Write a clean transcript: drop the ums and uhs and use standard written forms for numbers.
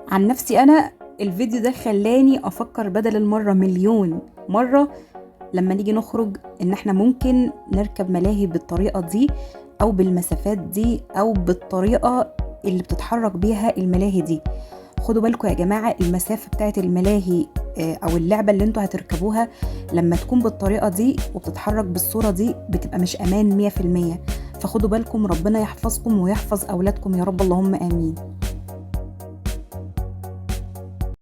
عن نفسي انا الفيديو ده خلاني افكر بدل المرة مليون مرة لما نيجي نخرج ان احنا ممكن نركب ملاهي بالطريقة دي او بالمسافات دي او بالطريقة اللي بتتحرك بيها الملاهي دي. خدوا بالكم يا جماعة، المسافة بتاعت الملاهي او اللعبة اللي انتوا هتركبوها لما تكون بالطريقة دي وبتتحرك بالصورة دي بتبقى مش امان 100%. فخدوا بالكم، ربنا يحفظكم ويحفظ اولادكم يا رب، اللهم امين.